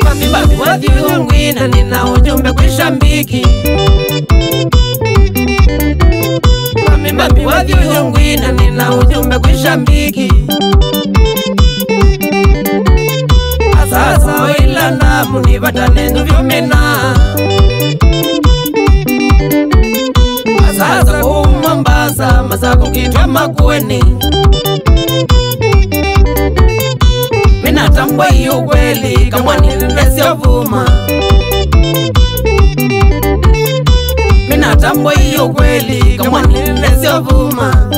Mami wa viungwina nina ujumbe kwa shambiki. Mami wa viungwina nina ujumbe kwa shambiki. Asasa oilanda muni batanendu vyomena. Asasa kumambasa masako kitwa makueni. Mina tambwa hiyo kweli kama ninesio vuma. Mina tambwa hiyo kweli kama ninesio vuma.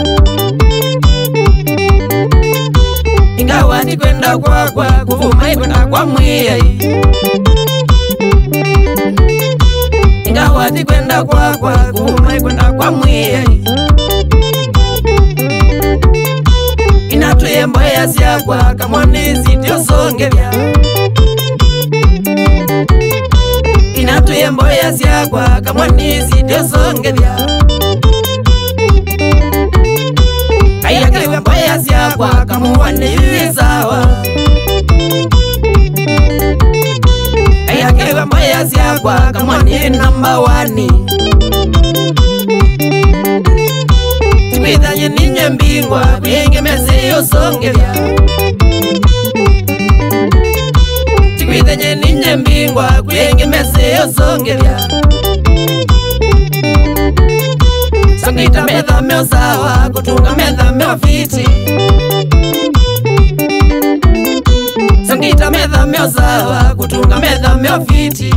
Ingawa ni kwenda kwa kuvuma ikwenda kwa mwiya. Ingawa ni kwenda kwa kuvuma ikwenda kwa mwiya. Inatuye mboya siakwa kama nizi dio songelya. Inatuye mboya siakwa kama nizi dio songelya. Ayakewe mboya siakwa kama wanivi sawa. Ayakewe mboya siakwa kama ni number 1. Tikwithanye ninye mbingwa bingi mese yo songelya. Tikwithanye ninye mbingwa bingi mese yo songelya. Songita medha meo sawa kutunga medha meo fiti. Songita medha meo sawa kutunga medha meo fiti.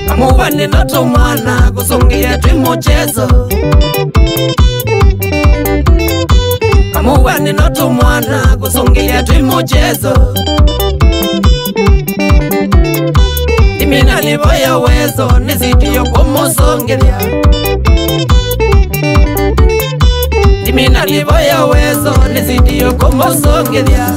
Kamuwa ninato mwana kusongia twimochezo. Kamuwa ninato mwana kusongia twimochezo. Nimina livoya wezo nizidiyo kumusongelya. Nimina livoya wezo nizidiyo kumusongelya.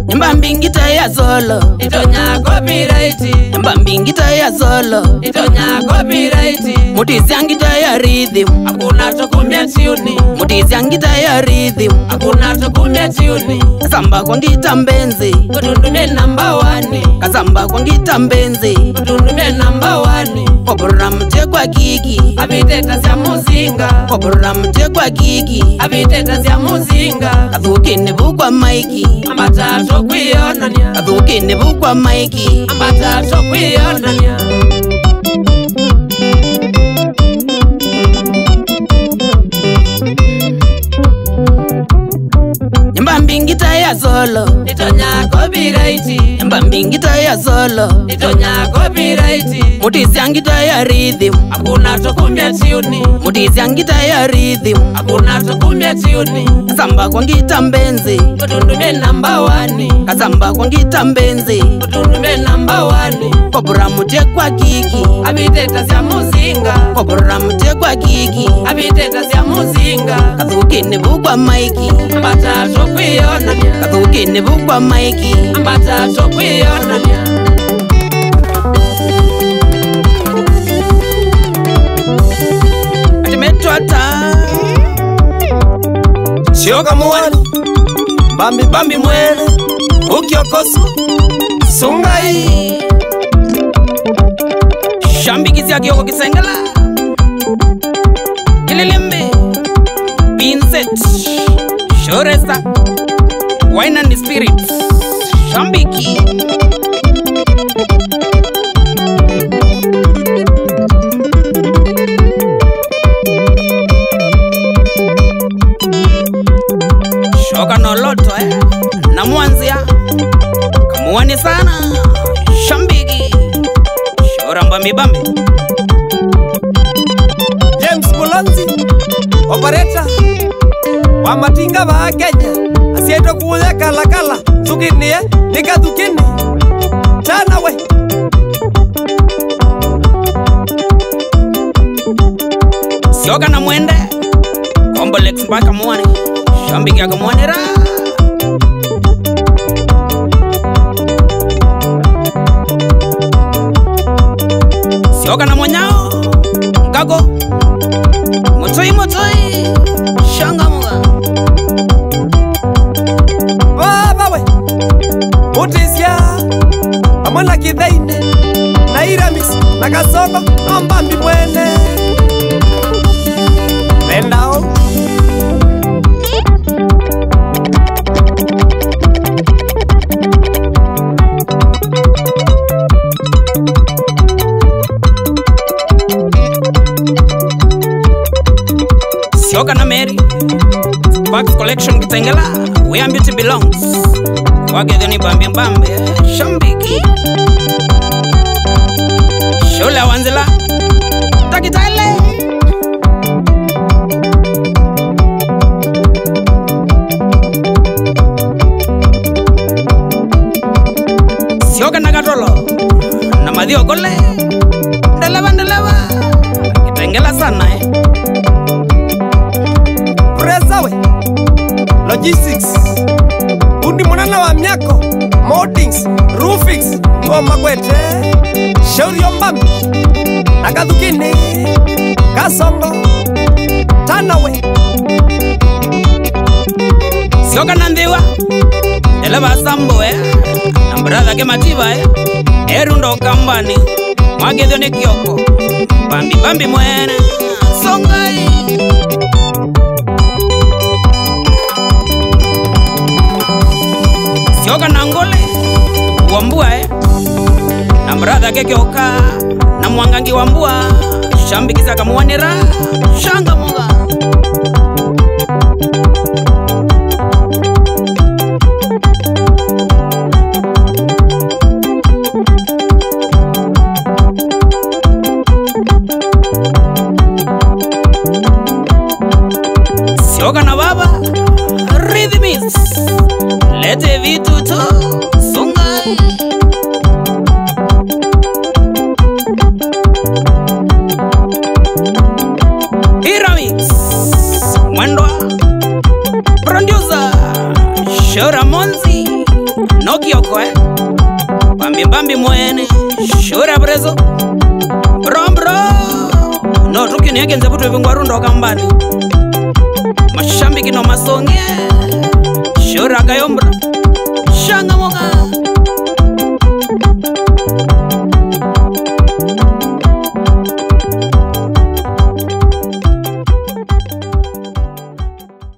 Nyamba mbingita ya solo itonya copyright. Nyamba mbingita ya solo itonya copyright. Mutizi angita ya rhythm hakuna tokumya tune. Mutizi angita ya rhythm hakuna tokumya tune. Kasamba kwa ngita mbenzi kutundume number 1. Kasamba kwa ngita mbenzi kutundume number 1. Kopura mte kwa kiki abiteta sya muzinga. Kopura mte kwa kiki abiteta sya muzinga. Kathukini bukwa maiki amatato kwiyonania. Kathukini bukwa maiki amatato kwiyonania. Nyamba mbingita ya solo itonya copyright. Nyamba mbingita ya solo itonya copyright. Mutizi angita ya rhythm hakuna tokumya tune. Mutizi angita ya rhythm hakuna tokumya tune. Kasamba kwa ngita mbenzi kutundume number 1. Kasamba kwa ngita mbenzi kutundume number 1. Kopura mute kwa kiki abiteta sya muzinga. Kopura mute kwa kiki abiteta sya muzinga. Kathukini bukwa maiki amatato kwiyonania. Kathukini bukwa maiki amatato kwiyonania. Atimetwata Shioka muwani bambi mwele ukiokosu sungai. Shambiki ya kioko kisengela Kililimbi Inset Shoresta Wine and Spirits Shambiki. Shoka no loto na mwanzia kamuwani sana Shambiki Shoramba mibambe. James Mulanzi operator wa matinga ba Kenya asieto kuya kala tukini nika tukini chana we. Sioka na mwende Kombolex mpaka mwani Shambiki akamwanera mwana Kitheine na Iramix na Kasongo na Mbambi mwene Vendao Sioka na Mary Sparks Collection Kitengela Where Beauty Belongs Wagedhe ni Mbambi Mbambi Shambiki Shule Wanzila Takitaile Sioka na Katolo na Madhio Kole Ndeleva Kitengela sana Presawe Logistics Undi Munana wa Miako Moldings Roofings Ngoma Kwete Shauri Mbambi Nakathukini Kasongo Tanawe Sioka na Ndiwa Ndeleva Sambo na brother ke Matiba Erundo Kambani Mwagedhe ni Kioko Mbambi mwene Songai Sioka na Ngole Wambua na brother ke Kioka na Mwangangi Wambua Shambikisa kamuwanira Shanga Munga Sioka na Baba Rhythmis Lete vitu to Songai Iramix Mwendwa Producer Shora Monzi Nokioko Mbambi mwene Shora Brezo Bro No tukini yake nzeputu hivungwarundo Kambani Mashambiki no Masonge Shora Kayombra Shanga Monga